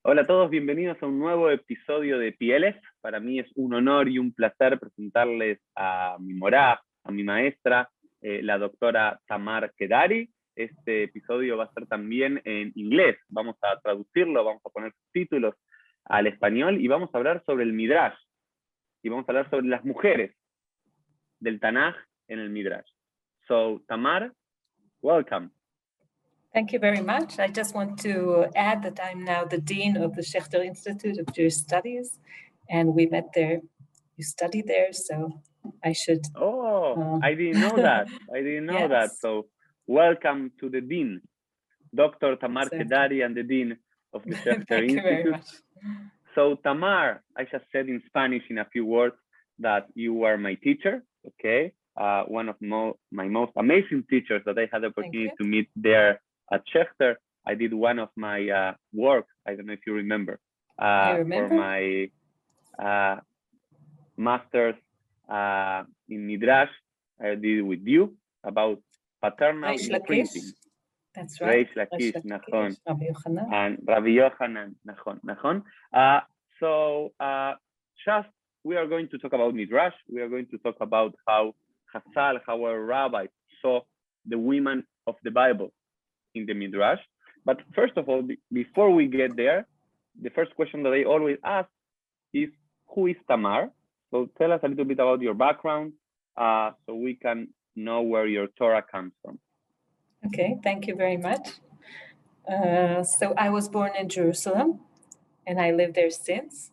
Hola a todos, bienvenidos a un nuevo episodio de Cuáles. Para mí es un honor y un placer presentarles a mi morá, a mi maestra, la doctora Tamar Kadari. Este episodio va a ser también en inglés. Vamos a traducirlo, vamos a poner subtítulos al español y vamos a hablar sobre el Midrash. Y vamos a hablar sobre las mujeres del Tanaj en el Midrash. So, Tamar, welcome. Thank you very much. I just want to add that I'm now the Dean of the Schechter Institute of Jewish Studies, and we met there. You study there, so I should. Oh, I didn't know that. I didn't know that. So, welcome to the Dean, Dr. Tamar Kadari, and the Dean of the Schechter Thank Institute. you very much. So, Tamar, I just said in Spanish in a few words that you are my teacher, okay? One of my most amazing teachers that I had the opportunity to meet there at Schechter. I did one of my work, I don't know if you remember, for my master's in Midrash. I did it with you about paternal imprinting. That's right. Reish Lakish, nachon. Rabbi Yochanan. And Rabbi Yochanan, nachon. So just we are going to talk about Midrash. We are going to talk about how Chazal, how our rabbis saw the women of the Bible in the Midrash. But first of all, before we get there, the first question that I always ask is, who is Tamar? So tell us a little bit about your background so we can know where your Torah comes from. Okay, thank you very much. So I was born in Jerusalem and I live there since.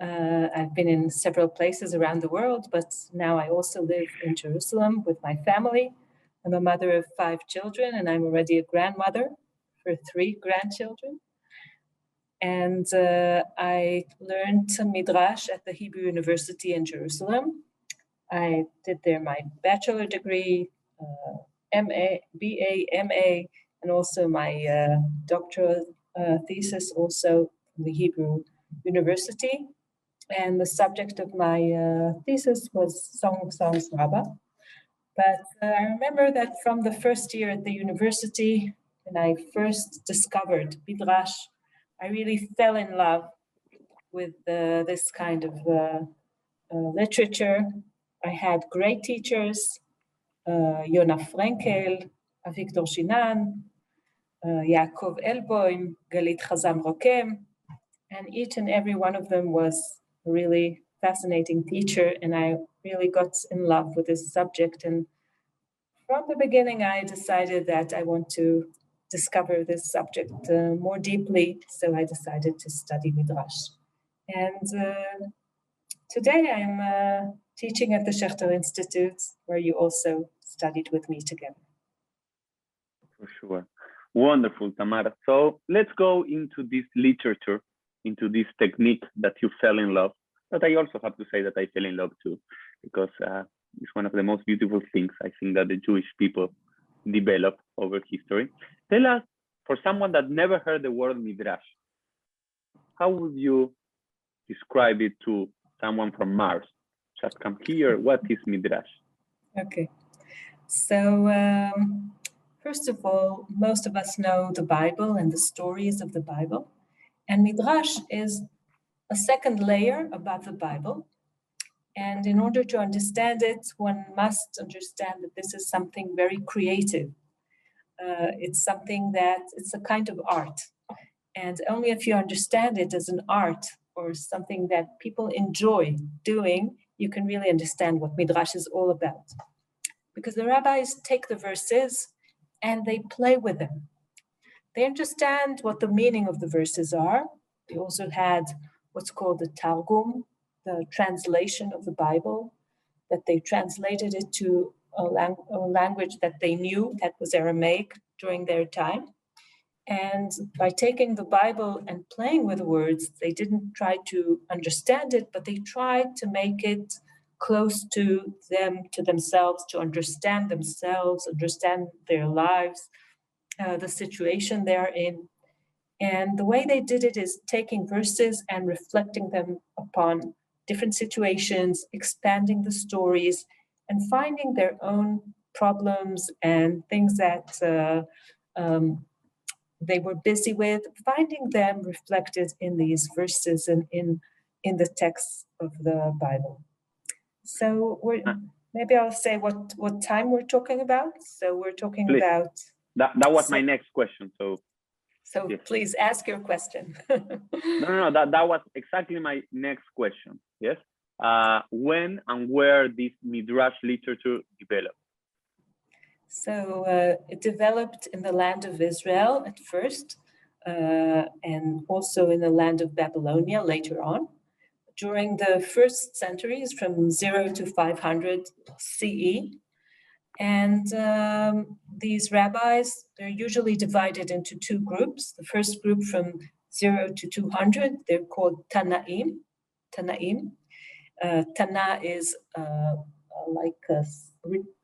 I've been in several places around the world, but now I also live in Jerusalem with my family. I'm a mother of 5 children, and I'm already a grandmother for 3 grandchildren. And I learned Midrash at the Hebrew University in Jerusalem. I did there my bachelor degree, MA, BA, MA, and also my doctoral thesis also from the Hebrew University. And the subject of my thesis was Song of Songs Rabbah. But I remember that from the first year at the university, when I first discovered Midrash, I really fell in love with this kind of literature. I had great teachers, Yona Frenkel, Avigdor Shinan, Yaakov Elboim, Galit Chazam Rokem, and each and every one of them was a really fascinating teacher, and I really got in love with this subject. And from the beginning, I decided that I want to discover this subject more deeply, so I decided to study Midrash. And today I'm teaching at the Schechter Institute, where you also studied with me together. For sure. Wonderful, Tamara. So let's go into this literature, into this technique that you fell in love. But I also have to say that I fell in love too, because it's one of the most beautiful things I think that the Jewish people develop over history. Tell us, for someone that never heard the word Midrash, how would you describe it to someone from Mars? Just come here, what is Midrash? Okay, so first of all, most of us know the Bible and the stories of the Bible, and Midrash is a second layer above the Bible. And in order to understand it, one must understand that this is something very creative. It's something that it's a kind of art. And only if you understand it as an art or something that people enjoy doing, you can really understand what Midrash is all about. Because the rabbis take the verses and they play with them. They understand what the meaning of the verses are. They also had what's called the Targum, the translation of the Bible, that they translated it to a language that they knew, that was Aramaic during their time. And by taking the Bible and playing with the words, they didn't try to understand it, but they tried to make it close to them, to themselves, to understand themselves, understand their lives, the situation they're in. And the way they did it is taking verses and reflecting them upon different situations, expanding the stories, and finding their own problems and things that they were busy with, finding them reflected in these verses and in the text of the Bible. So maybe I'll say what time we're talking about. So we're talking Please. about... That was my next question. So yes. Please ask your question. No. That was exactly my next question. Yes. When and where this Midrash literature developed? So it developed in the land of Israel at first, and also in the land of Babylonia later on. During the first centuries, from 0 to 500 CE. And these rabbis, they're usually divided into two groups. The first group from 0 to 200, they're called Tanaim. Tana is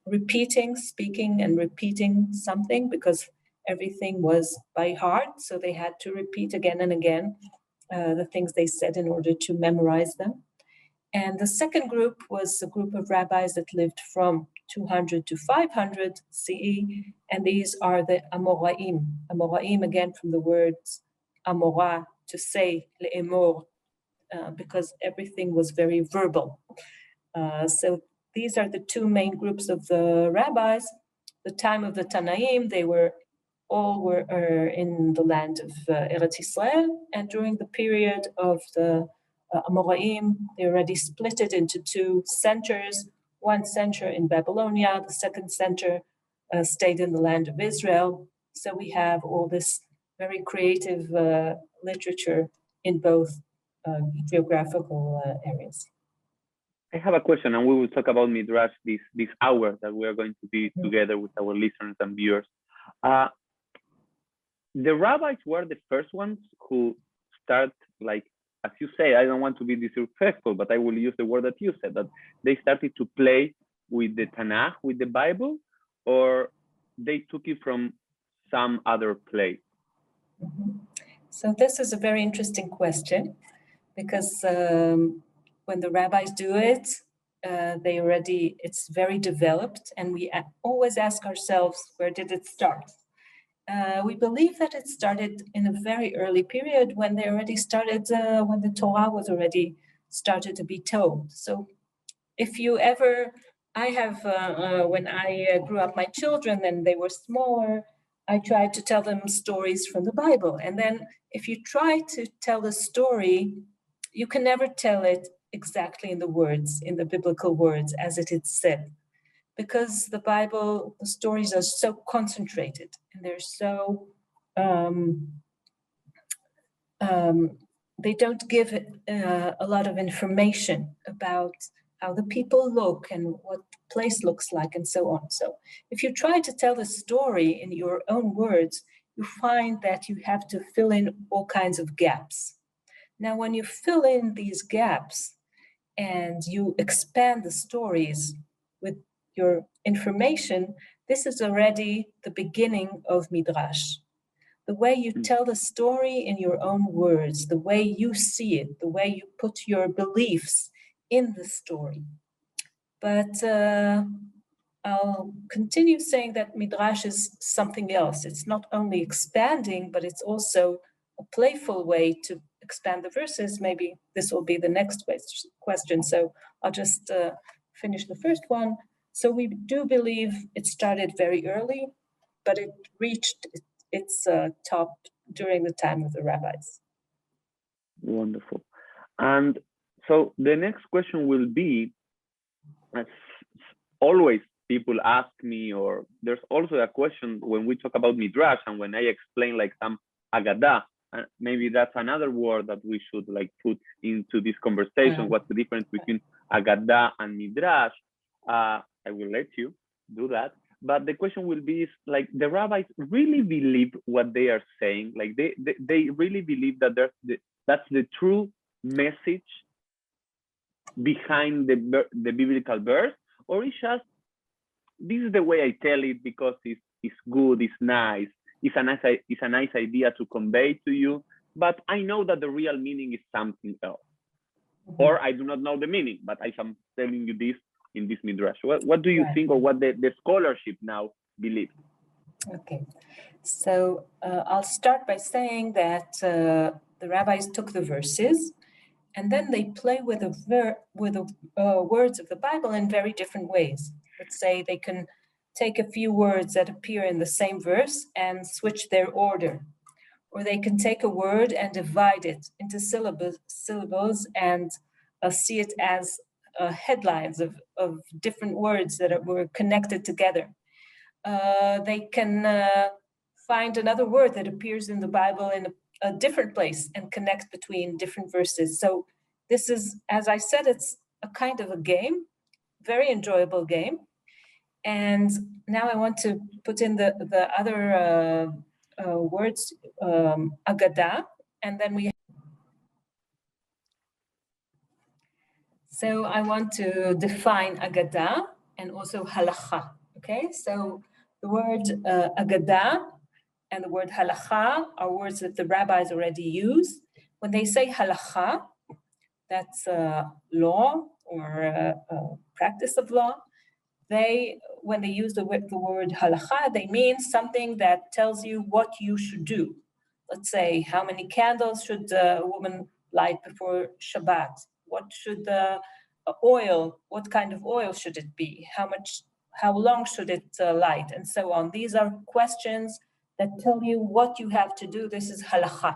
repeating, speaking and repeating something, because everything was by heart. So they had to repeat again and again the things they said in order to memorize them. And the second group was a group of rabbis that lived from 200 to 500 CE, and these are the Amoraim. Amoraim, again, from the words Amora, to say, le'emor, because everything was very verbal. So these are the two main groups of the rabbis. The time of the Tanaim, they were in the land of Eretz Israel, and during the period of the Amoraim, they already split it into two centers. One center in Babylonia, the second center stayed in the land of Israel. So we have all this very creative literature in both geographical areas. I have a question, and we will talk about Midrash this hour that we are going to be together with our listeners and viewers. The rabbis were the first ones who start, like, as you say, I don't want to be disrespectful, but I will use the word that you said, that they started to play with the Tanakh, with the Bible, or they took it from some other place? So this is a very interesting question, because when the rabbis do it, it's very developed, and we always ask ourselves, where did it start? We believe that it started in a very early period when they already started, when the Torah was already started to be told. So if you ever, I have, when I grew up my children and they were smaller, I tried to tell them stories from the Bible. And then if you try to tell a story, you can never tell it exactly in the words, in the biblical words as it is said. Because the Bible, the stories are so concentrated and they're so, they don't give a lot of information about how the people look and what the place looks like and so on. So if you try to tell the story in your own words, you find that you have to fill in all kinds of gaps. Now, when you fill in these gaps and you expand the stories with your information, this is already the beginning of Midrash. The way you tell the story in your own words, the way you see it, the way you put your beliefs in the story. But I'll continue saying that Midrash is something else. It's not only expanding, but it's also a playful way to expand the verses. Maybe this will be the next question. So I'll just finish the first one. So we do believe it started very early, but it reached its top during the time of the rabbis. Wonderful. And so the next question will be, as always, people ask me, or there's also a question when we talk about Midrash and when I explain like some Agadah, and maybe that's another word that we should like put into this conversation. What's the difference between Agadah and Midrash? I will let you do that. But the question will be, is like, the rabbis really believe what they are saying? Like they really believe that that's the true message behind the biblical verse? Or it's just, this is the way I tell it because it's good, it's nice, it's a nice idea to convey to you, but I know that the real meaning is something else. Or I do not know the meaning, but I am telling you this in this Midrash. What do you think, or what the scholarship now believes? Okay, so I'll start by saying that the rabbis took the verses and then they play with the words of the Bible in very different ways. Let's say they can take a few words that appear in the same verse and switch their order. Or they can take a word and divide it into syllables and see it as headlines of different words that were connected together. They can find another word that appears in the Bible in a different place and connect between different verses. So this is, as I said, it's a kind of a game, very enjoyable game. And now I want to put in the other words, agada, and then we. So I want to define agada and also halacha. Okay, so the word agada and the word halacha are words that the rabbis already use. When they say halacha, that's law or practice of law. When they use the word halacha, they mean something that tells you what you should do. Let's say, how many candles should a woman light before Shabbat? What should the oil, what kind of oil should it be? How long should it light? And so on. These are questions that tell you what you have to do. This is halacha.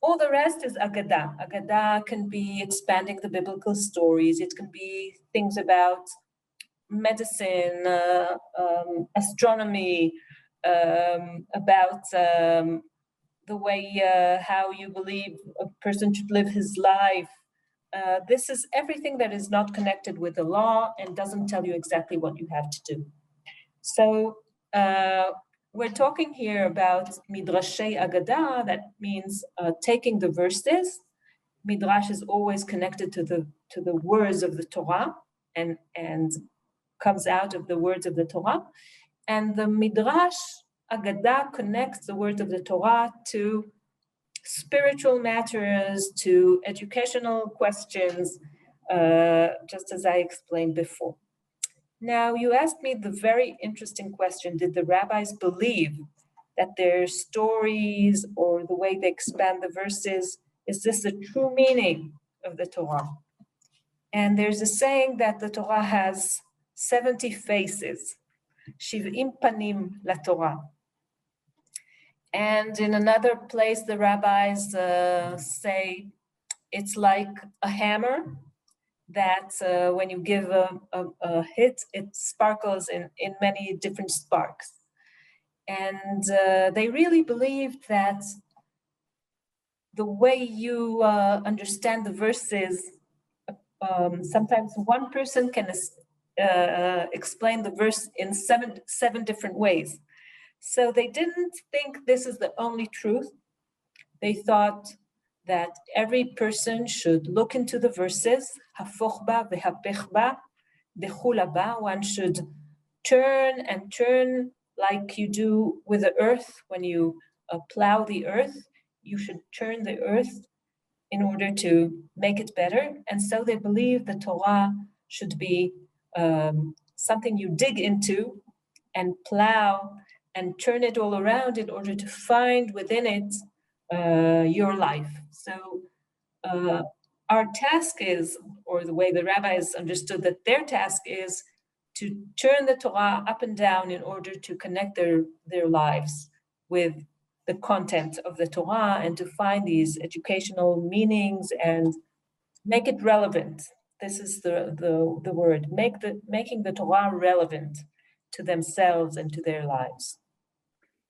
All the rest is agada. Agada can be expanding the biblical stories. It can be things about medicine, astronomy, about the way how you believe a person should live his life. This is everything that is not connected with the law and doesn't tell you exactly what you have to do. So we're talking here about midrashei agada. That means taking the verses. Midrash is always connected to the words of the Torah and comes out of the words of the Torah. And the Midrash Agada connects the words of the Torah to spiritual matters, to educational questions, just as I explained before. Now, you asked me the very interesting question, did the rabbis believe that their stories or the way they expand the verses, is this the true meaning of the Torah? And there's a saying that the Torah has 70 faces, shiv'im panim la Torah. And in another place, the rabbis say it's like a hammer that when you give a hit, it sparkles in many different sparks. And they really believed that the way you understand the verses, sometimes one person can explain the verse in seven different ways. So they didn't think this is the only truth. They thought that every person should look into the verses, hafochba v'hapechba, dechulaba. One should turn and turn like you do with the earth. When you plow the earth, you should turn the earth in order to make it better. And so they believe the Torah should be something you dig into and plow and turn it all around in order to find within it your life. So our task is, or the way the rabbis understood that their task is, to turn the Torah up and down in order to connect their lives with the content of the Torah and to find these educational meanings and make it relevant. This is the word, making the Torah relevant to themselves and to their lives.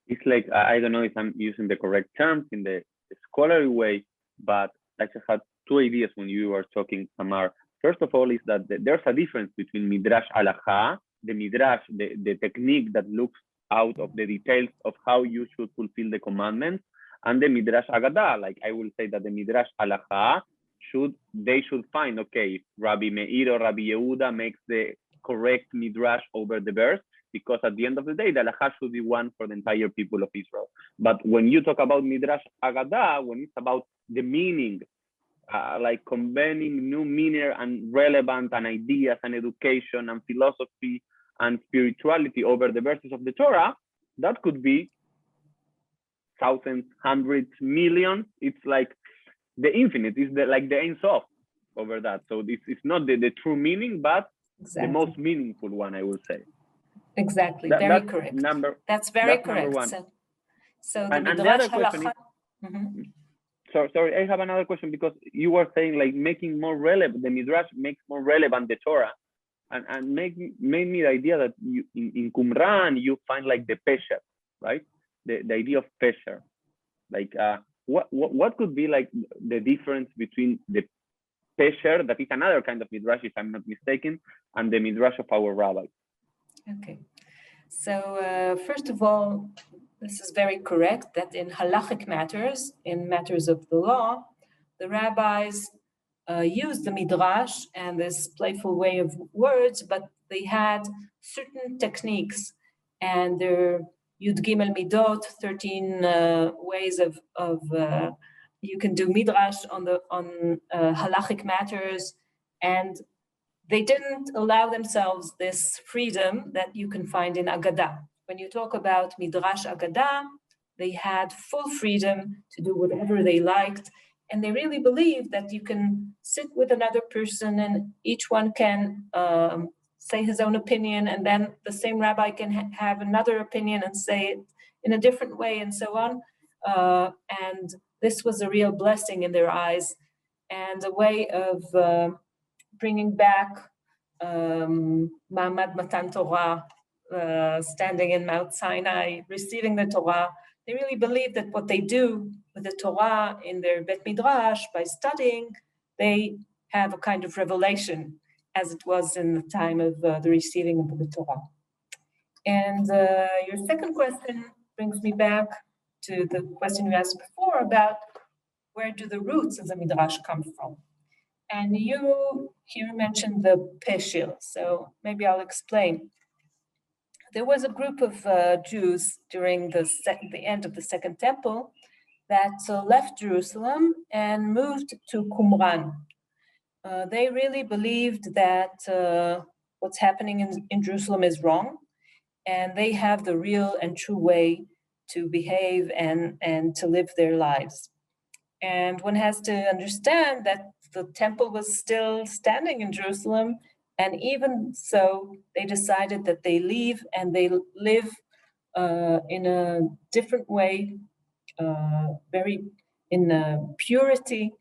It's like, I don't know if I'm using the correct terms in the scholarly way, but I just had two ideas when you were talking, Tamar. First of all, is that there's a difference between Midrash Halacha, the Midrash, the technique that looks out of the details of how you should fulfill the commandments, and the Midrash Agada. Like I will say that the Midrash Halacha they should find, okay, if Rabbi Meir or Rabbi Yehuda makes the correct Midrash over the verse, because at the end of the day, the Halacha should be one for the entire people of Israel. But when you talk about Midrash Agada, when it's about the meaning, like combining new meaning and relevant and ideas and education and philosophy and spirituality over the verses of the Torah, that could be thousands, hundreds, millions. It's like the infinite, is like the Ein Sof over that. So this is not the true meaning, but the most meaningful one, I would say. Exactly, very correct. That's very correct. So the Midrash halacha. Sorry, I have another question, because you were saying like making more relevant, the Midrash makes more relevant the Torah, and made me the idea that you, in Qumran you find like the pesher, right? The idea of pesher, like what could be like the difference between the pesher, that is another kind of Midrash if I'm not mistaken, and the Midrash of our rabbis? Okay, so first of all, this is very correct that in halachic matters, in matters of the law, the rabbis used the Midrash and this playful way of words, but they had certain techniques, and their Yud Gimel Midot, 13 ways of you can do Midrash on halachic matters, and they didn't allow themselves this freedom that you can find in Agadah. When you talk about Midrash Agadah, they had full freedom to do whatever they liked, and they really believed that you can sit with another person and each one can say his own opinion, and then the same rabbi can have another opinion and say it in a different way, and so on. And this was a real blessing in their eyes, and a way of bringing back Ma'amad Matan Torah, standing in Mount Sinai, receiving the Torah. They really believe that what they do with the Torah in their Bet Midrash, by studying, they have a kind of revelation, as it was in the time of the receiving of the Torah. And your second question brings me back to the question you asked before about where do the roots of the Midrash come from? And you here mentioned the Peshil, so maybe I'll explain. There was a group of Jews during the end of the Second Temple that left Jerusalem and moved to Qumran. They really believed that what's happening in Jerusalem is wrong, and they have the real and true way to behave and to live their lives. And one has to understand that the temple was still standing in Jerusalem, and even so, they decided that they leave and they live in a different way, very in purity,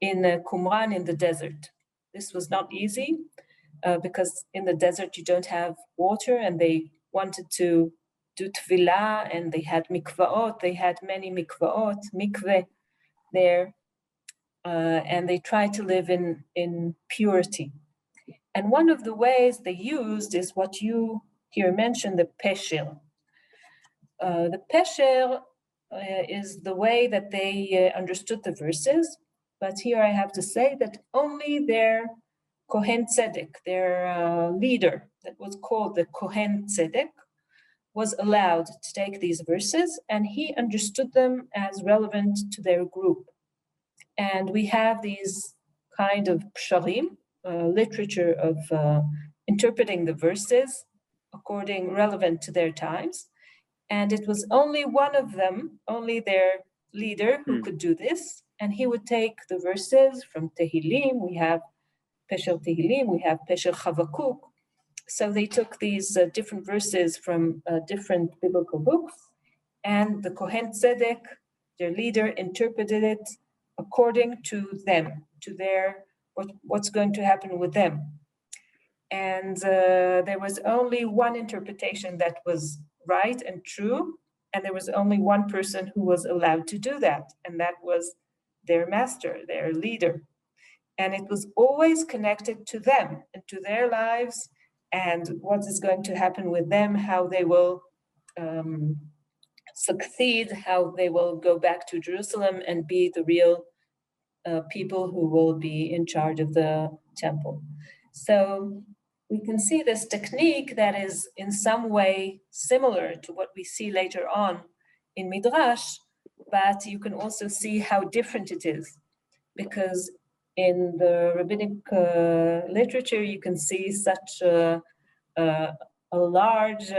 in Qumran, in the desert. This was not easy because in the desert you don't have water, and they wanted to do tefillah, and they had mikvaot. They had many mikvaot, mikveh there, and they tried to live in purity. And one of the ways they used is what you here mentioned, the peshel. The peshel is the way that they understood the verses, but here I have to say that only their Kohen Tzedek, their leader, that was called the Kohen Tzedek, was allowed to take these verses, and he understood them as relevant to their group. And we have these kind of psharim, literature of interpreting the verses according relevant to their times. And it was only one of them, only their leader, who could do this. And he would take the verses from Tehillim. We have Peshel Tehillim, we have Peshel Chavakuk. So they took these different verses from different biblical books, and the Kohen Tzedek, their leader, interpreted it according to them, to their what's going to happen with them. And there was only one interpretation that was right and true, and there was only one person who was allowed to do that, and that was their master, their leader. And it was always connected to them and to their lives, and what is going to happen with them, how they will succeed, how they will go back to Jerusalem and be the real people who will be in charge of the temple. So we can see this technique that is in some way similar to what we see later on in Midrash, but you can also see how different it is, because in the rabbinic literature, you can see such a large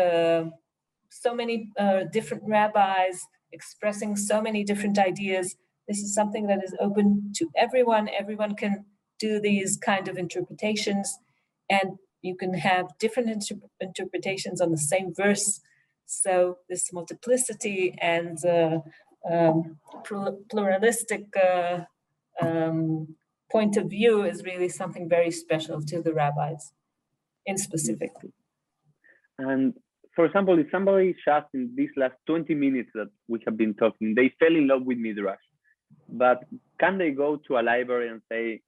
so many different rabbis expressing so many different ideas. This is something that is open to everyone. Everyone can do these kind of interpretations, and you can have different interpretations on the same verse. So this multiplicity and pluralistic point of view is really something very special to the rabbis in specific. And for example, if somebody just in these last 20 minutes that we have been talking, they fell in love with Midrash, but can they go to a library and say,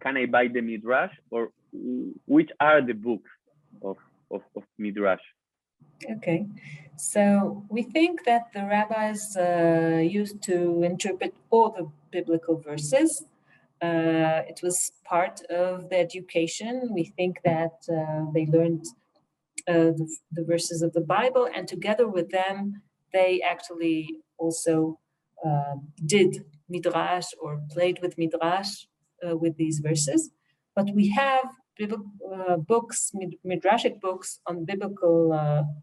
can I buy the Midrash? Or which are the books of Midrash? Okay, so we think that the rabbis used to interpret all the biblical verses. It was part of the education. We think that they learned the verses of the Bible, and together with them, they actually also did Midrash or played with Midrash with these verses. But we have books, midrashic books on biblical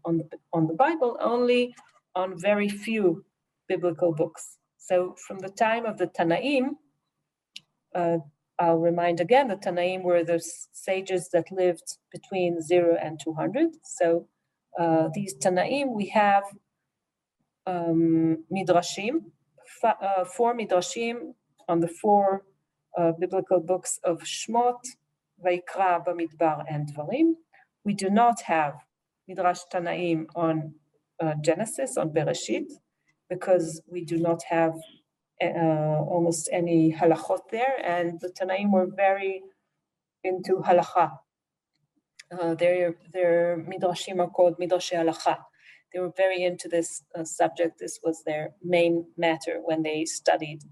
on the Bible only on very few biblical books. So from the time of the Tanaim, I'll remind again, the Tanaim were the sages that lived between 0 and 200. So these Tanaim, we have Midrashim, 4 Midrashim on the 4 biblical books of Shmot, Vayikra, Bamidbar, and Dvarim. We do not have Midrash Tanaim on Genesis, on Bereshit, because we do not have almost any halachot there, and the Tanaim were very into halacha. Their midrashim are called midrashei halacha. They were very into this subject. This was their main matter when they studied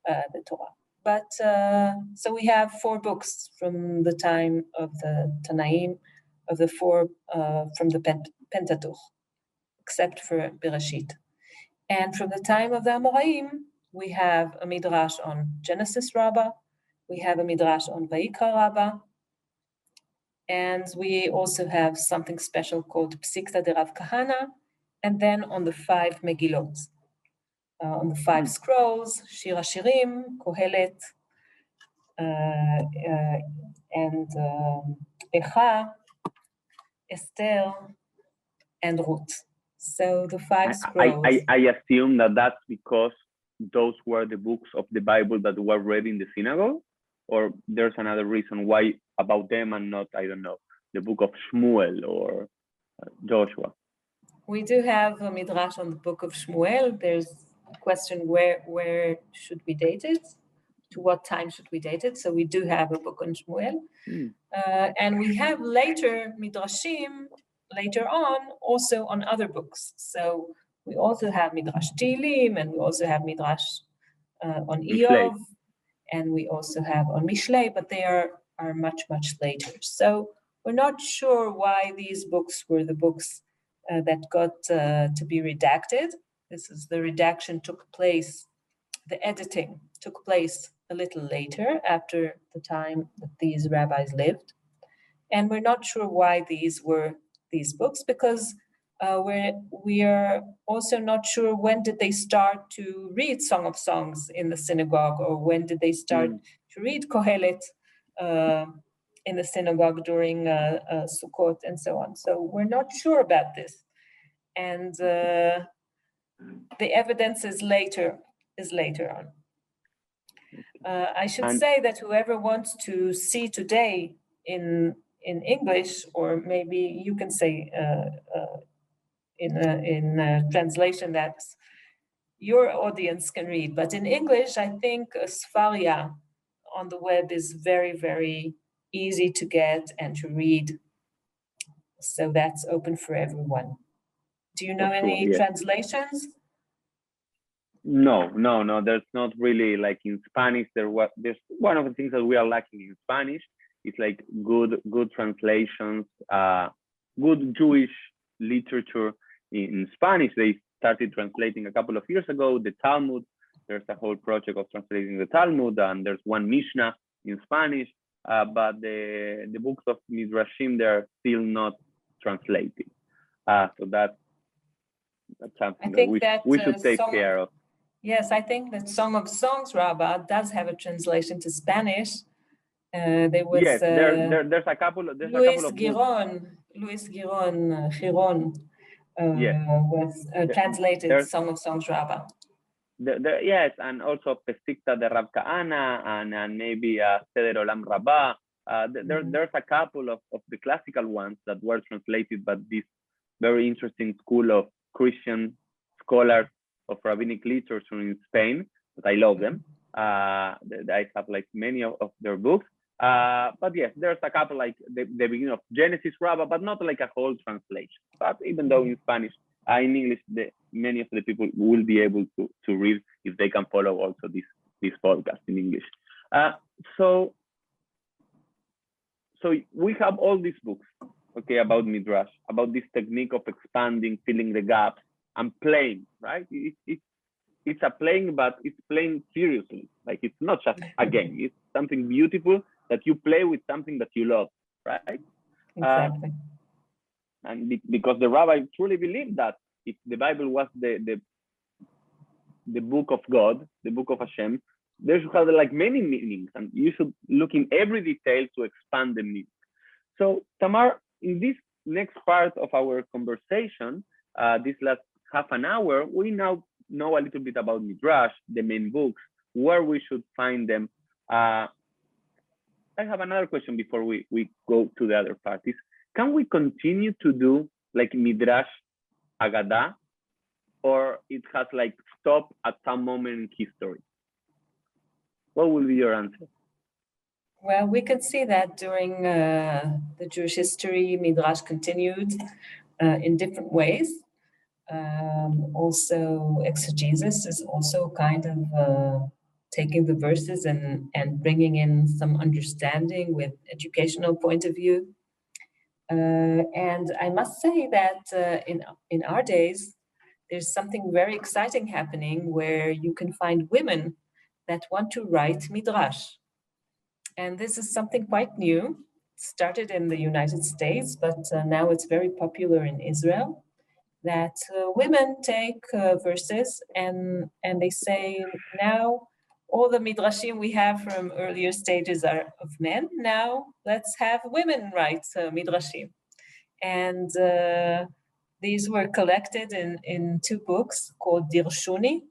the Torah. But so we have 4 books from the time of the Tanaim, of the 4 from the Pentateuch, except for Bereshit. And from the time of the Amoraim, we have a midrash on Genesis Rabbah, we have a midrash on Vayikra Rabbah, and we also have something special called Psikta de Rav Kahana, and then on the 5 Megillot, on the 5 scrolls, Shir HaShirim, Kohelet, and Echa, Esther, and Ruth. So the 5 scrolls. I assume that that's because those were the books of the Bible that were read in the synagogue, or there's another reason why about them and not, I don't know, the book of Shmuel or Joshua. We do have a midrash on the book of Shmuel. There's a question where should we date it? To what time should we date it? So we do have a book on Shmuel. And we have later midrashim, later on, also on other books. So we also have Midrash Tehillim, and we also have Midrash on Eov, and we also have on Mishlei, but they are much, much later. So we're not sure why these books were the books that got to be redacted. The redaction took place, the editing took place a little later, after the time that these rabbis lived. And we're not sure why these were these books, because we are also not sure when did they start to read Song of Songs in the synagogue, or when did they start to read Kohelet in the synagogue during Sukkot and so on. So we're not sure about this. And the evidence is later on. I should say that whoever wants to see today in English, or maybe you can say in a translation that your audience can read, but in English, I think Sfaria on the web is very, very easy to get and to read. So that's open for everyone. Do you know any translations? No. There's not really, like in Spanish. There's one of the things that we are lacking in Spanish. It's like good translations, good Jewish literature in Spanish. They started translating a couple of years ago the Talmud. There's a whole project of translating the Talmud, and there's one Mishnah in Spanish. But the books of Midrashim, they're still not translated. So that's That's something I that think that we should take care of. Yes, I think that Song of Songs, Rabbah, does have a translation to Spanish. There was Yes, there's a couple of Luis books. Giron Yes. was translated Song of Songs, Rabbah. Yes, and also Pesticta de Rab Kahana and maybe Seder Olam Rabbah. There's a couple of the classical ones that were translated by this very interesting school of Christian scholars of rabbinic literature in Spain, but I love them. I have like many of their books. But yes, there's a couple like the beginning of Genesis Rabbah, but not like a whole translation. But even though in Spanish, in English, many of the people will be able to read if they can follow also this podcast in English. So we have all these books, okay, about Midrash, about this technique of expanding, filling the gaps, and playing, right? It's a playing, but it's playing seriously. Like it's not just a game. It's something beautiful that you play with something that you love, right? Exactly. And because the rabbi truly believed that if the Bible was the book of God, the book of Hashem, there should have like many meanings, and you should look in every detail to expand the meaning. So Tamar, in this next part of our conversation, this last half an hour, we now know a little bit about Midrash, the main books, where we should find them. I have another question before we go to the other parties. Can we continue to do like Midrash Agada, or it has like stopped at some moment in history? What will be your answer? Well, we could see that during the Jewish history, Midrash continued in different ways. Also, exegesis is also kind of taking the verses and bringing in some understanding with educational point of view. And I must say that in our days, there's something very exciting happening where you can find women that want to write Midrash. And this is something quite new. It started in the United States, but now it's very popular in Israel, that women take verses and they say, now all the Midrashim we have from earlier stages are of men. Now let's have women write Midrashim. And these were collected in two books called Dirshuni,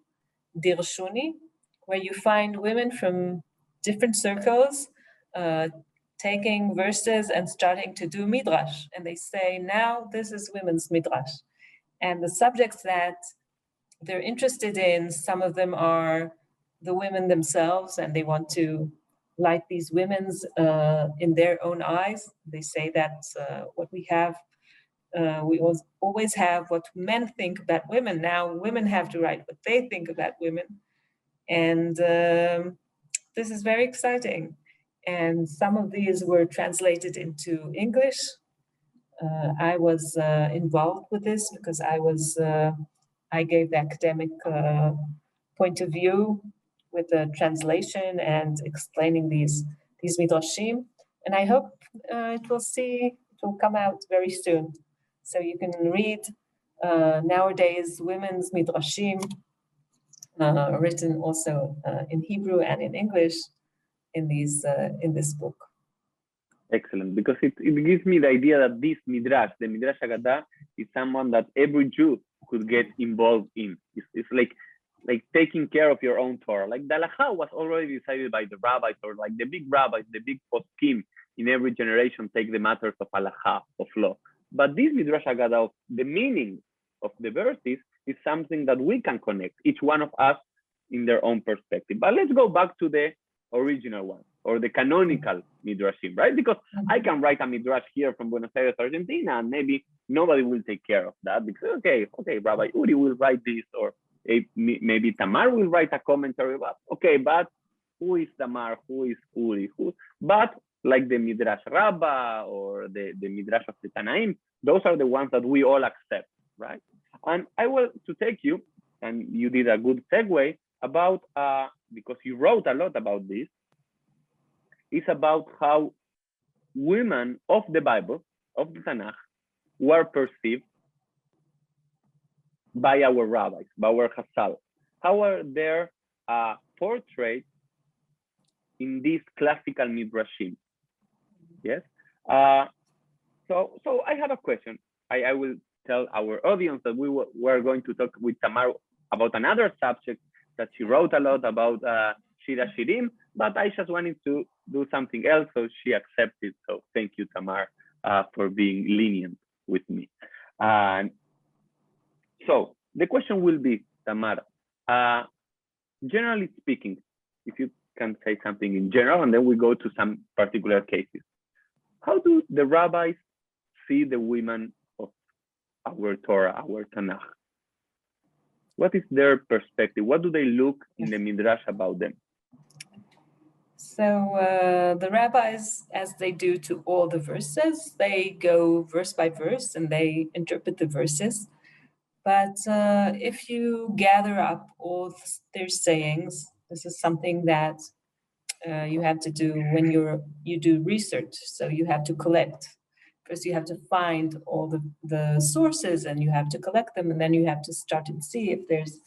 where you find women from different circles taking verses and starting to do Midrash. And they say, now this is women's Midrash. And the subjects that they're interested in, some of them are the women themselves, and they want to like these women's in their own eyes. They say that what we have, we always have what men think about women. Now women have to write what they think about women. And this is very exciting. And some of these were translated into English. I was involved with this because I gave the academic point of view with the translation and explaining these midrashim. And I hope it will come out very soon. So you can read nowadays women's midrashim written also in Hebrew and in English in this book. Excellent, because it gives me the idea that this Midrash, the Midrash Agada, is someone that every Jew could get involved in. It's like taking care of your own Torah. Like the halacha was already decided by the rabbis, or like the big rabbis, the big poskim in every generation take the matters of halacha, of law. But this Midrash Agada, of the meaning of the verses, is something that we can connect, each one of us in their own perspective. But let's go back to the original one, or the canonical Midrashim, right? Because I can write a Midrash here from Buenos Aires, Argentina, and maybe nobody will take care of that because, okay, Rabbi Uri will write this, or maybe Tamar will write a commentary about, okay, but who is Tamar, who is Uri, but like the Midrash Rabbah or the Midrash of the Tanaim, those are the ones that we all accept, right? And I want to take you, and you did a good segue about, because you wrote a lot about this, is about how women of the Bible, of the Tanakh, were perceived by our rabbis, by our Hassal? How are their portraits in these classical midrashim? Yes. So I have a question. I will tell our audience that we're going to talk with Tamar about another subject that she wrote a lot about Shira Shirim, but I just wanted to do something else, so she accepted. So thank you, Tamar, for being lenient with me. So the question will be, Tamar, generally speaking, if you can say something in general, and then we go to some particular cases. How do the rabbis see the women of our Torah, our Tanakh? What is their perspective? What do they look in the Midrash about them? So the rabbis, as they do to all the verses, they go verse by verse and they interpret the verses. But if you gather up all their sayings, this is something that you have to do when you do research. So you have to collect. First, you have to find all the sources and you have to collect them, and then you have to start and see if there's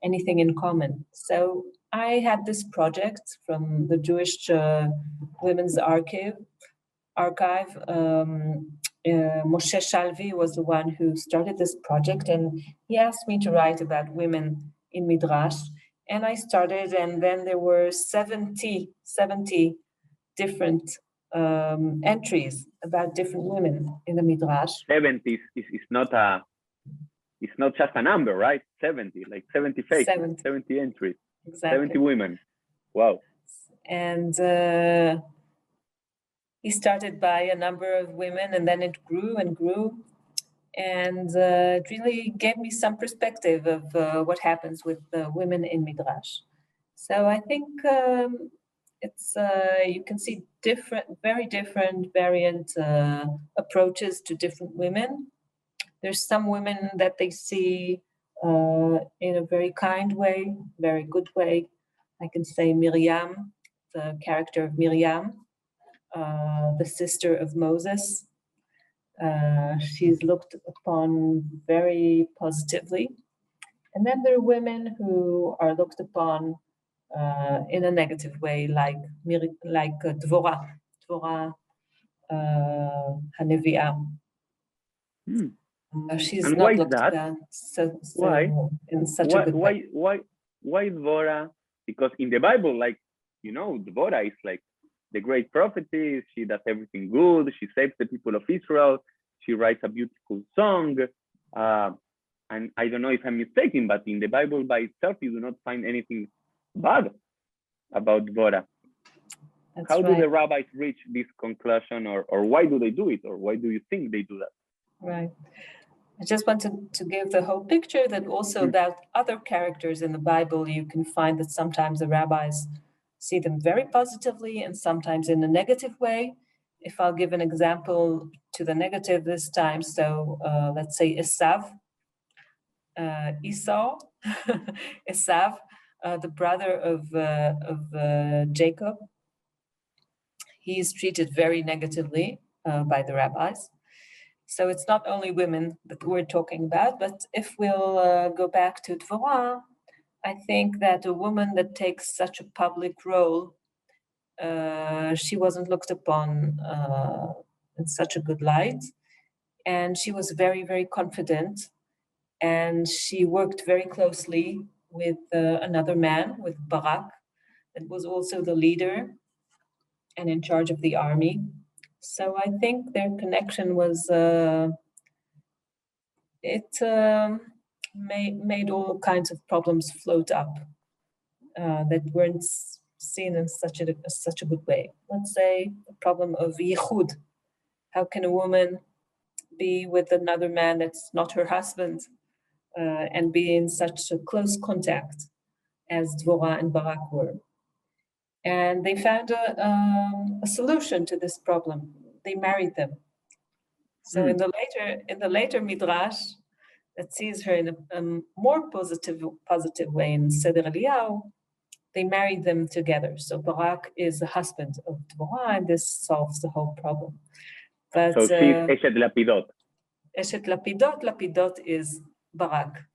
anything in common. So I had this project from the Jewish Women's Archive. Moshe Shalvi was the one who started this project, and he asked me to write about women in Midrash. And I started, and then there were 70 different entries about different women in the Midrash. 70 is not just a number, right? 70, like 70 faces, 70 entries, exactly. 70 women. Wow. And he started by a number of women, and then it grew and grew. And it really gave me some perspective of what happens with women in Midrash. So I think it's you can see very different variant approaches to different women. There's some women that they see in a very kind way, very good way. I can say Miriam, the character of Miriam, the sister of Moses. She's looked upon very positively. And then there are women who are looked upon in a negative way, like Dvorah Haneviah. She's and not looked at in such a good way. Why Dvorah? Because in the Bible, like, you know, Dvorah is like the great prophetess. She does everything good. She saves the people of Israel. She writes a beautiful song. And I don't know if I'm mistaken, but in the Bible by itself, you do not find anything bad about Dvorah. How do the rabbis reach this conclusion, or why do they do it? Or why do you think they do that? Right. I just wanted to give the whole picture that also about other characters in the Bible, you can find that sometimes the rabbis see them very positively and sometimes in a negative way. If I'll give an example to the negative this time, so let's say Esau, Esau, the brother of Jacob, he is treated very negatively by the rabbis. So it's not only women that we're talking about, but if we'll go back to Dvorah, I think that a woman that takes such a public role, she wasn't looked upon in such a good light. And she was very, very confident. And she worked very closely with another man, with Barak, that was also the leader and in charge of the army. So I think their connection was, made all kinds of problems float up that weren't seen in such a good way. Let's say the problem of yichud. How can a woman be with another man that's not her husband and be in such a close contact as Dvorah and Barak were? And they found a solution to this problem. They married them. So in the later Midrash that sees her in a more positive way in Seder Eliyahu, they married them together. So Barak is the husband of Dvorah, and this solves the whole problem. But so she's Eshet Lapidot. Eshet Lapidot is Barak.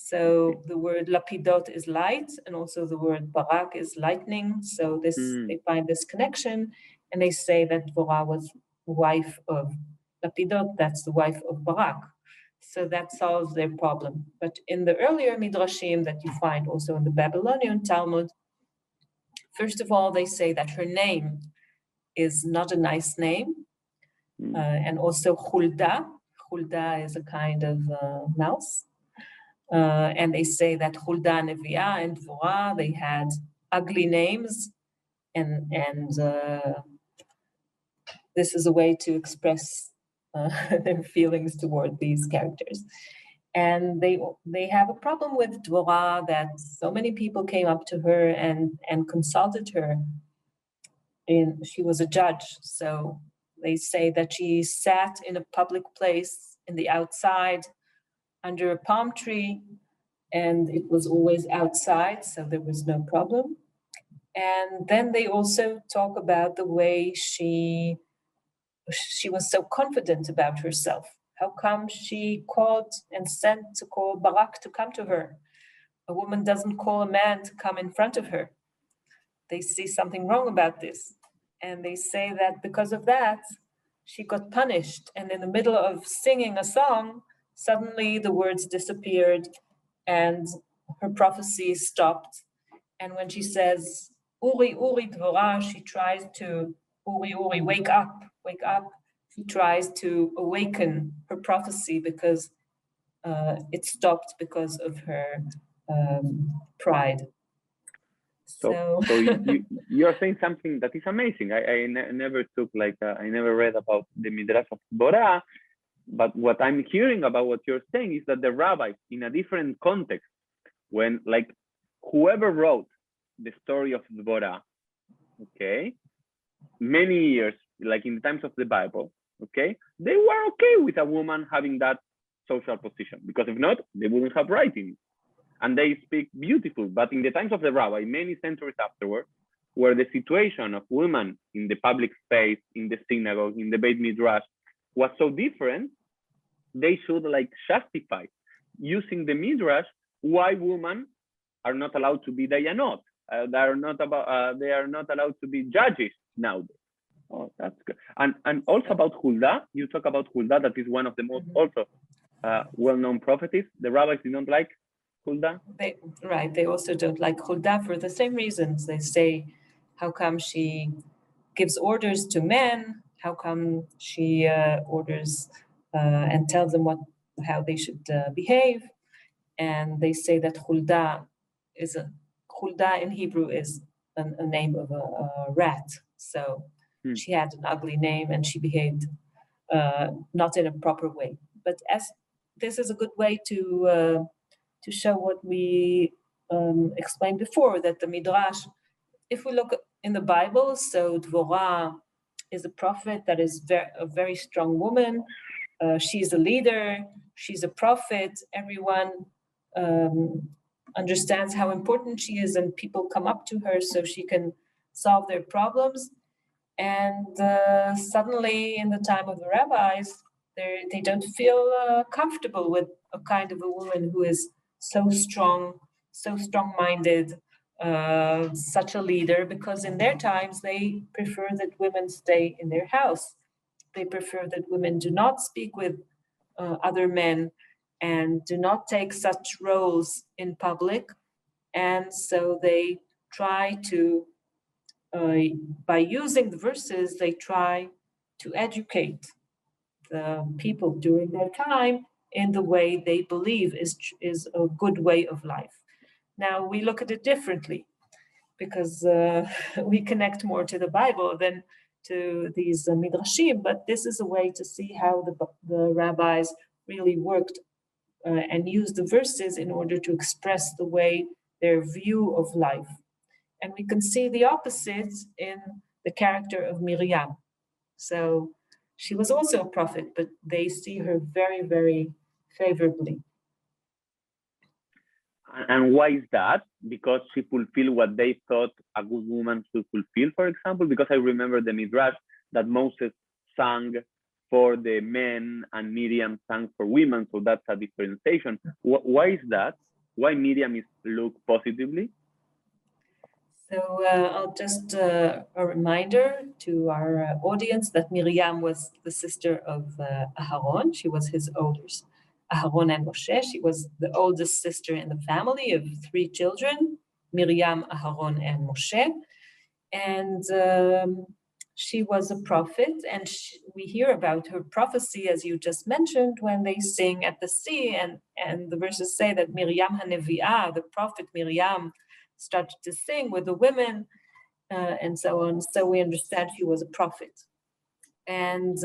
So the word lapidot is light, and also the word barak is lightning. So they find this connection, and they say that Dvorah was wife of lapidot, that's the wife of Barak. So that solves their problem. But in the earlier midrashim that you find also in the Babylonian Talmud, first of all, they say that her name is not a nice name, and also Hulda. Hulda is a kind of mouse. And they say that Hulda Neviah and Dvorah, they had ugly names, and this is a way to express their feelings toward these characters. And they have a problem with Dvorah, that so many people came up to her and consulted her. She was a judge, so they say that she sat in a public place in the outside under a palm tree, and it was always outside, so there was no problem. And then they also talk about the way she was so confident about herself. How come she called and sent to call Barak to come to her? A woman doesn't call a man to come in front of her. They see something wrong about this. And they say that because of that, she got punished. And in the middle of singing a song, suddenly the words disappeared and her prophecy stopped. And when she says, Uri, Uri, Dvorah, she tries to, Uri, Uri, wake up, wake up. She tries to awaken her prophecy because it stopped because of her pride. So you're saying something that is amazing. I never took I never read about the Midrash of Dvorah, but what I'm hearing about what you're saying is that the rabbis, in a different context, when whoever wrote the story of Dvorah, okay, many years, like in the times of the Bible, okay, they were okay with a woman having that social position, because if not, they wouldn't have writing. And they speak beautiful, but in the times of the rabbi, many centuries afterward, where the situation of women in the public space, in the synagogue, in the Beit Midrash, was so different, they should justify using the Midrash why women are not allowed to be dayanot. They are not allowed to be judges nowadays. Oh, that's good. And also about Hulda, you talk about Hulda, that is one of the most also well-known prophetess. The rabbis did not like Hulda? They also don't like Hulda for the same reasons. They say, how come she gives orders to men? How come she orders and tells them how they should behave? And they say that Hulda in Hebrew is a name of a rat. So she had an ugly name and she behaved not in a proper way. But as this is a good way to show what we explained before, that the Midrash, if we look in the Bible, so Dvorah is a prophet that is a very strong woman. She's a leader, she's a prophet. Everyone understands how important she is, and people come up to her so she can solve their problems. And suddenly, in the time of the rabbis, they don't feel comfortable with a kind of a woman who is so strong-minded, such a leader, because in their times, they prefer that women stay in their house. They prefer that women do not speak with other men and do not take such roles in public. And so they try to, by using the verses, they try to educate the people during their time in the way they believe is a good way of life. Now, we look at it differently because we connect more to the Bible than to these midrashim, but this is a way to see how the rabbis really worked and used the verses in order to express the way their view of life. And we can see the opposite in the character of Miriam. So she was also a prophet, but they see her very, very favorably. And why is that? Because she fulfilled what they thought a good woman should fulfill, for example? Because I remember the Midrash that Moses sang for the men and Miriam sang for women, so that's a differentiation. Why is that? why Miriam is looked positively? So I'll just a reminder to our audience that Miriam was the sister of Aharon. She was his oldest. Aharon and Moshe. She was the oldest sister in the family of 3 children, Miriam, Aharon, and Moshe. And she was a prophet, and we hear about her prophecy, as you just mentioned, when they sing at the sea, and the verses say that Miriam HaNevi'ah, the prophet Miriam, started to sing with the women, and so on. So we understand she was a prophet. And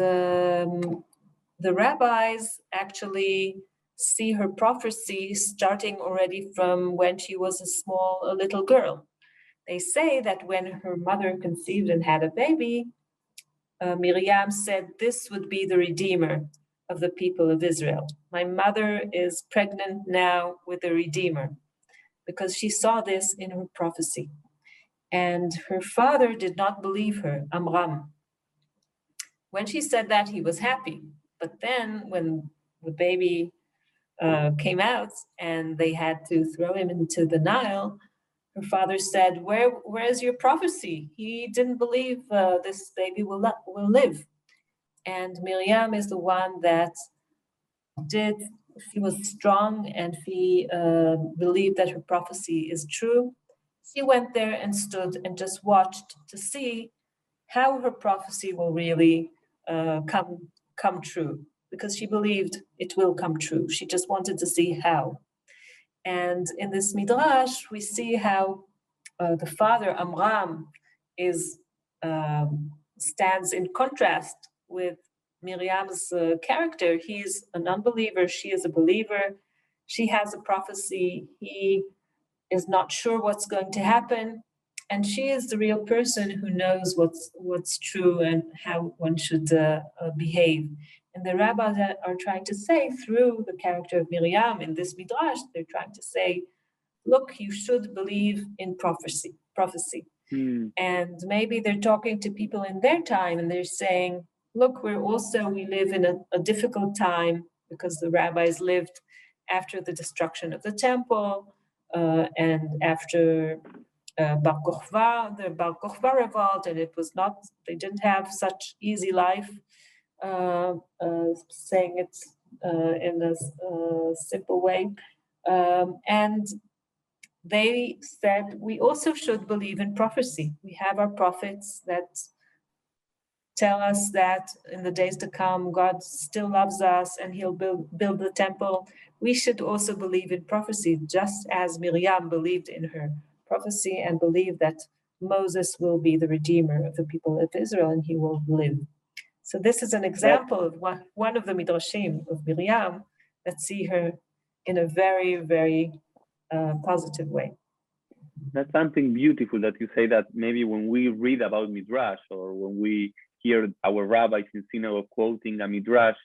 the rabbis actually see her prophecy starting already from when she was a little girl. They say that when her mother conceived and had a baby, Miriam said, "This would be the redeemer of the people of Israel. My mother is pregnant now with the redeemer," because she saw this in her prophecy. And her father did not believe her, Amram. When she said that, he was happy. But then when the baby came out and they had to throw him into the Nile, her father said, where's your prophecy? He didn't believe this baby will live. And Miriam is the one that she was strong, and she believed that her prophecy is true. She went there and stood and just watched to see how her prophecy will really come true, because she believed it will come true. She just wanted to see how. And in this Midrash, we see how the father, Amram, stands in contrast with Miriam's character. He's an unbeliever, she is a believer. She has a prophecy, he is not sure what's going to happen. And she is the real person who knows what's true and how one should behave. And the rabbis are trying to say, through the character of Miriam in this Midrash, they're trying to say, look, you should believe in prophecy. And maybe they're talking to people in their time, and they're saying, look, we live in a difficult time, because the rabbis lived after the destruction of the temple, and after the Bar Kokhba revolt, and they didn't have such easy life, saying it in a simple way. And they said, we also should believe in prophecy. We have our prophets that tell us that in the days to come, God still loves us and he'll build the temple. We should also believe in prophecy, just as Miriam believed in her prophecy and believed that Moses will be the redeemer of the people of Israel and he will live. So this is an example of one of the Midrashim of Miriam that see her in a very, very positive way. That's something beautiful that you say, that maybe when we read about Midrash, or when we hear our rabbis in synagogue quoting a Midrash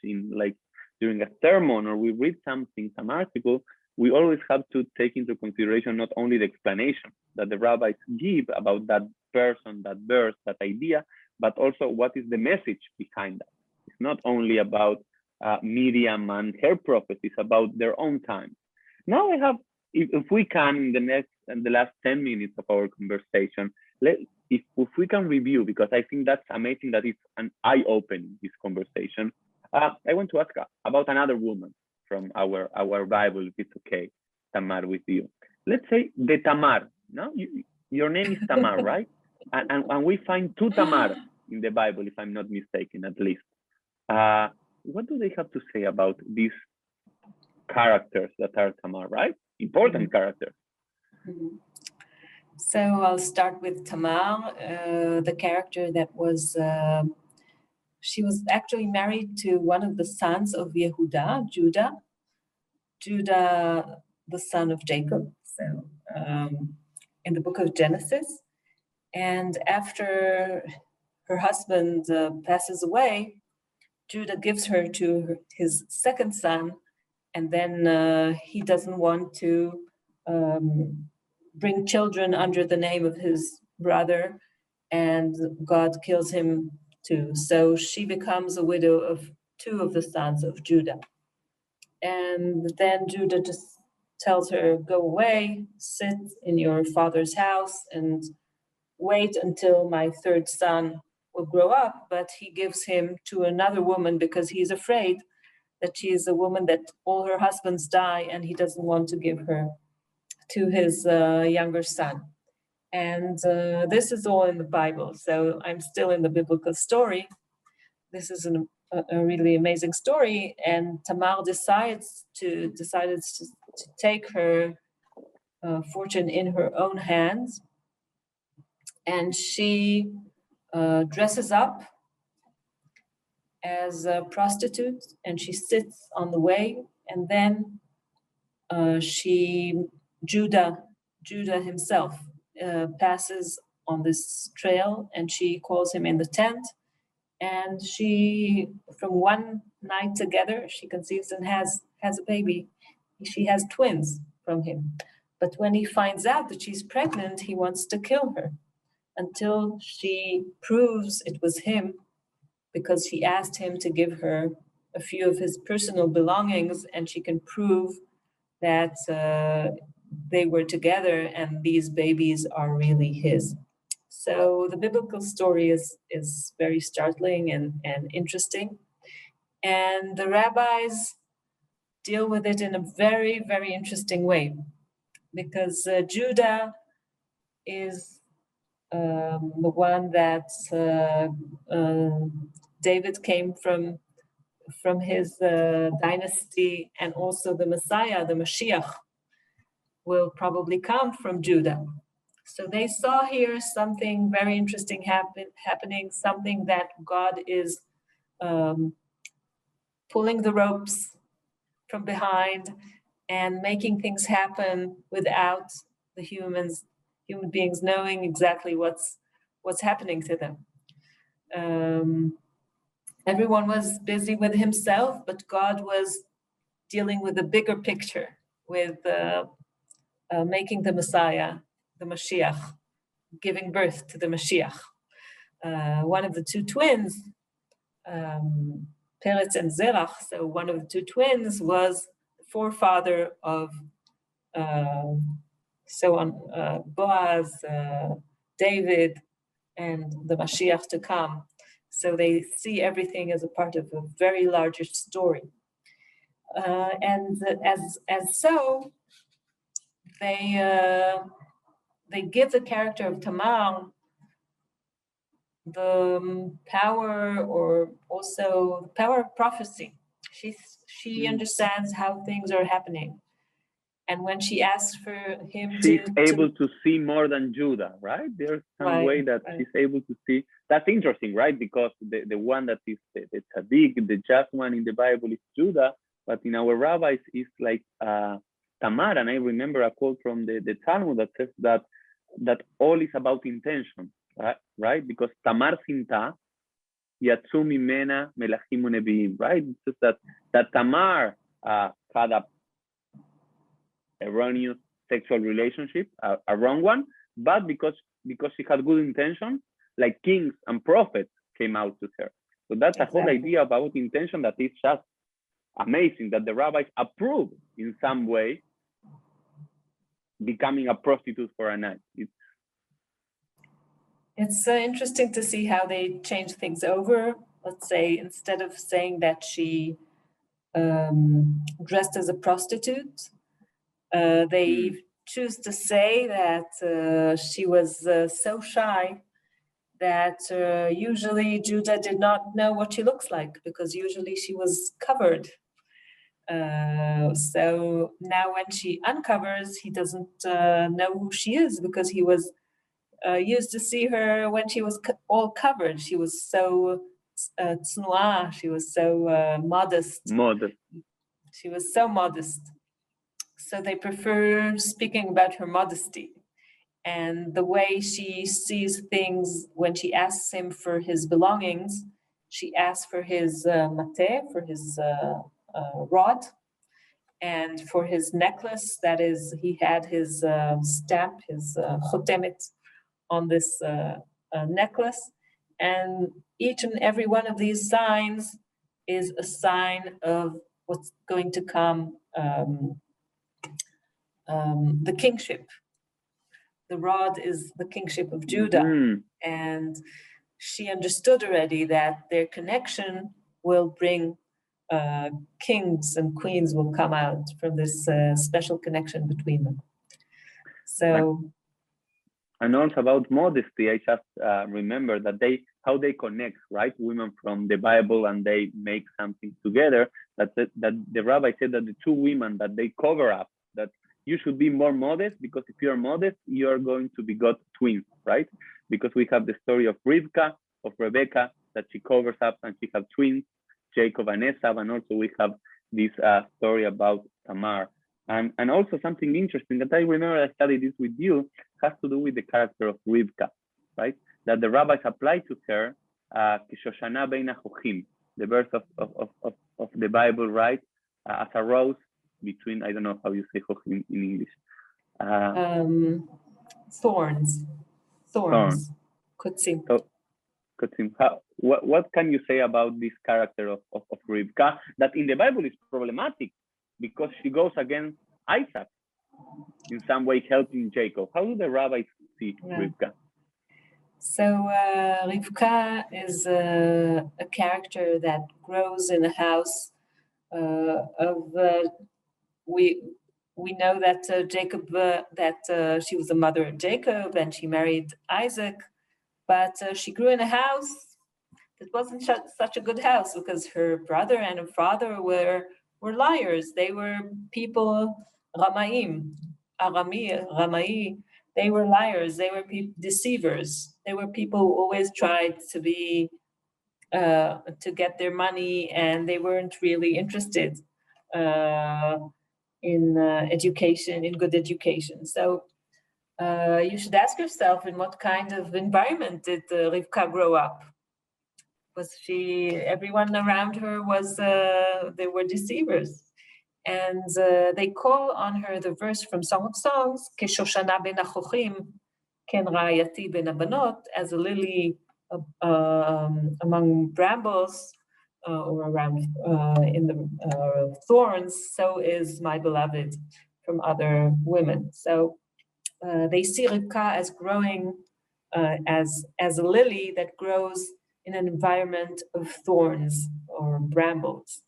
during a sermon, or we read some article, we always have to take into consideration not only the explanation that the rabbis give about that person, that verse, that idea, but also what is the message behind that. It's not only about Miriam and her prophecy, it's about their own time. Now I have, if we can, in the last 10 minutes of our conversation, if we can review, because I think that's amazing that it's an eye-opening, this conversation. I want to ask about another woman from our Bible, if it's okay, Tamar, with you. Let's say the Tamar. No, your name is Tamar, right? And we find 2 Tamar in the Bible, if I'm not mistaken, at least. What do they have to say about these characters that are Tamar, right? Important characters. So I'll start with Tamar, the character that was, she was actually married to one of the sons of Yehuda, Judah, the son of Jacob, so in the book of Genesis. And after her husband passes away, Judah gives her to his second son, and then he doesn't want to bring children under the name of his brother, and God kills him too. So she becomes a widow of 2 of the sons of Judah. And then Judah just tells her, go away, sit in your father's house and wait until my third son will grow up. But he gives him to another woman because he's afraid that she is a woman that all her husbands die and he doesn't want to give her to his younger son. And this is all in the Bible. So I'm still in the biblical story. This is a really amazing story. And Tamar decided to take her fortune in her own hands. And she dresses up as a prostitute and she sits on the way. And then Judah himself passes on this trail and she calls him in the tent. And she, from one night together, she conceives and has a baby. She has twins from him. But when he finds out that she's pregnant, he wants to kill her until she proves it was him, because he asked him to give her a few of his personal belongings, and she can prove that they were together and these babies are really his. So the biblical story is very startling and interesting. And the rabbis deal with it in a very, very interesting way, because Judah is the one that David came from his dynasty, and also the Messiah, the Mashiach, will probably come from Judah. So they saw here something very interesting happening, something that God is pulling the ropes from behind and making things happen without the human beings knowing exactly what's happening to them. Everyone was busy with himself, but God was dealing with the bigger picture, with making the Messiah, the Mashiach, giving birth to the Mashiach. One of the two twins, Peretz and Zerach, so one of the two twins was the forefather of Boaz, David, and the Mashiach to come. So they see everything as a part of a very larger story. And as so, they give the character of Tamar the power, or also the power of prophecy. She understands how things are happening. And when she asks for him she's able to see more than Judah, right? There's some way that she's able to see. That's interesting, right? Because the one that is the tzaddik, the just one in the Bible is Judah, but in our rabbis is like Tamar. And I remember a quote from the Talmud that says that all is about intention, right? Because Tamar sinta yatsu mimena melachim uneviim, right? It's just that Tamar had a erroneous sexual relationship, a wrong one, but because she had good intention, like kings and prophets came out to her. So that's a whole idea about intention that is just amazing, that the rabbis approve in some way becoming a prostitute for a night. It's interesting to see how they change things over. Let's say, instead of saying that she dressed as a prostitute, they choose to say that she was so shy that usually Judah did not know what she looks like, because usually she was covered. So now when she uncovers, he doesn't know who she is, because he was used to see her when she was all covered. She was so tznuah, she was so modest. She was so modest. So they prefer speaking about her modesty and the way she sees things. When she asks him for his belongings, she asks for his mateh, for his rod, and for his necklace. That is, he had his stamp, his chotemet on this necklace. And each and every one of these signs is a sign of what's going to come the kingship. The rod is the kingship of Judah. And she understood already that their connection will bring kings and queens will come out from this special connection between them. So, and also about modesty, I just remember that how they connect, right? Women from the Bible, and they make something together. That the rabbi said that the two women that they cover up, that you should be more modest, because if you are modest, you are going to begot twins, right? Because we have the story of Rivka, of Rebecca, that she covers up and she has twins, Jacob and Esau, and also we have this story about Tamar. And also something interesting that I remember I studied this with you has to do with the character of Rivka, right? That the rabbis applied to her Kishoshana Bein HaChochim, the verse of the Bible, right? As a rose between, I don't know how you say Chochim in English. Thorns. Kutzim. So, Kutzim. What can you say about this character of Rivka that in the Bible is problematic because she goes against Isaac, in some way helping Jacob? How do the rabbis see Rivka? So Rivka is a character that grows in a house we know that Jacob, she was the mother of Jacob and she married Isaac, but she grew in a house that wasn't such a good house because her brother and her father were liars. They were people, Ramaim, Ramai. They were liars. They were deceivers. They were people who always tried to be to get their money, and they weren't really interested in education, in good education. So you should ask yourself, in what kind of environment did Rivka grow up? Was everyone around her they were deceivers. And they call on her the verse from Song of Songs, Keshoshana ben HaChochim, ken ra'ayati ben habanot, as a lily among brambles, or around in the thorns, so is my beloved from other women. So they see Rivka as growing as a lily that grows in an environment of thorns or brambles.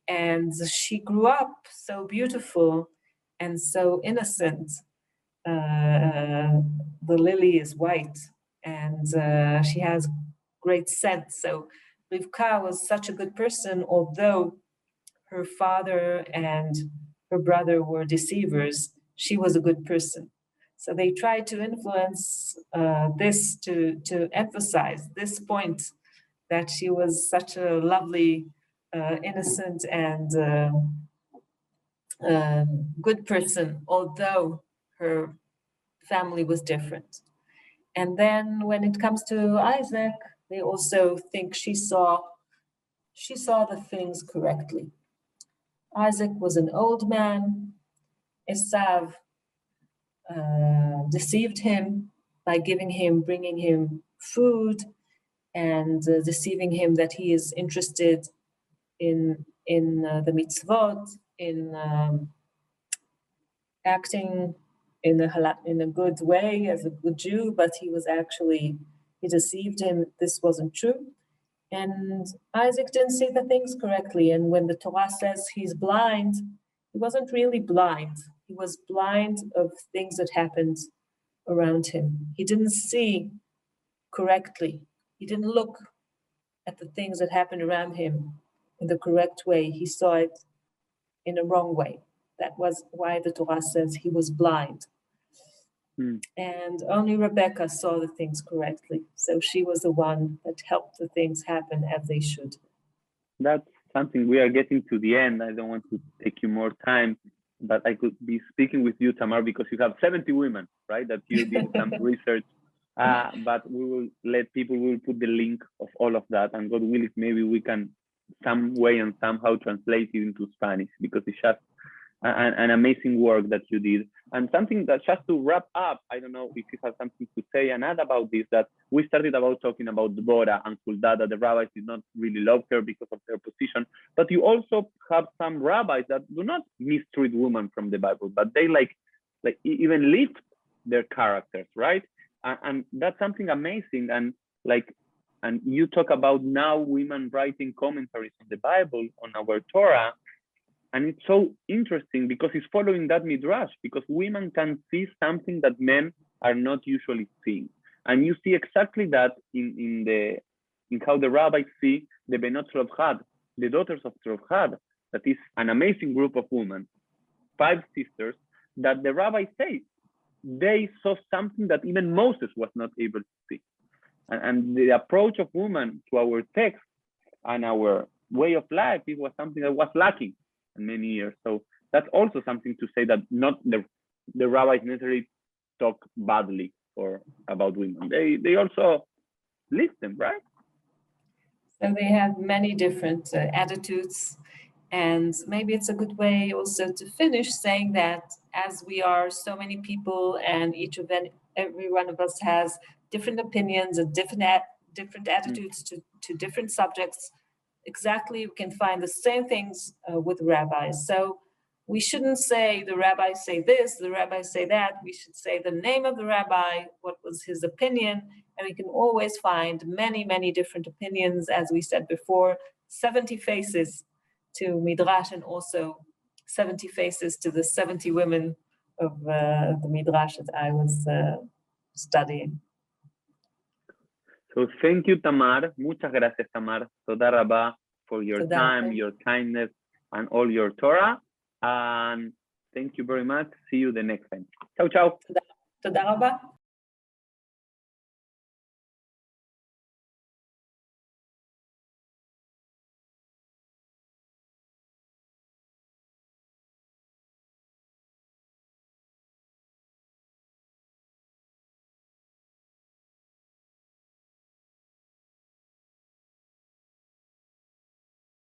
And she grew up so beautiful and so innocent. The lily is white and she has great scent. So Rivka was such a good person, although her father and her brother were deceivers, she was a good person. So they tried to influence this to emphasize this point, that she was such a lovely, innocent and good person, although her family was different. And then when it comes to Isaac, they also think she saw the things correctly. Isaac was an old man. Esav deceived him by bringing him food, and deceiving him that he is interested in the mitzvot, in acting in a good way as a good Jew, but he deceived him. This wasn't true. And Isaac didn't see the things correctly. And when the Torah says he's blind, he wasn't really blind. He was blind of things that happened around him. He didn't see correctly. He didn't look at the things that happened around him in the correct way. He saw it in a wrong way. That was why the Torah says he was blind. And only Rebecca saw the things correctly. So she was the one that helped the things happen as they should. That's something. We are getting to the end. I don't want to take you more time, but I could be speaking with you, Tamar, because you have 70 women, right? That you did some research. But we will put the link of all of that, and God willing, maybe we can some way and somehow translate it into Spanish, because it's just an amazing work that you did. And something that, just to wrap up, I don't know if you have something to say and add about this, that we started about talking about Deborah and Huldah, that the rabbis did not really love her because of their position, but you also have some rabbis that do not mistreat women from the Bible, but they like like even lift their characters, right? And that's something amazing. And like, and you talk about now women writing commentaries on the Bible, on our Torah, and it's so interesting because it's following that Midrash, because women can see something that men are not usually seeing. And you see exactly that in how the rabbis see the Benot Tzlopchad, the daughters of Tzlopchad, that is an amazing group of women, 5 sisters, that the rabbis say they saw something that even Moses was not able to see. And the approach of women to our text and our way of life, it was something that was lacking in many years. So that's also something to say, that not the rabbis necessarily talk badly or about women. They also list them, right? So they have many different attitudes. And maybe it's a good way also to finish saying that as we are so many people and every one of us has different opinions and different attitudes to different subjects, exactly we can find the same things with rabbis. So we shouldn't say the rabbis say this, the rabbis say that. We should say the name of the rabbi, what was his opinion, and we can always find many, many different opinions. As we said before, 70 faces to Midrash, and also 70 faces to the 70 women of the Midrash that I was studying. So thank you, Tamar. Muchas gracias, Tamar. Toda Rabba for your Toda time, Rabba. your kindness, and all your Torah. And thank you very much. See you the next time. Ciao, ciao. Toda Rabba.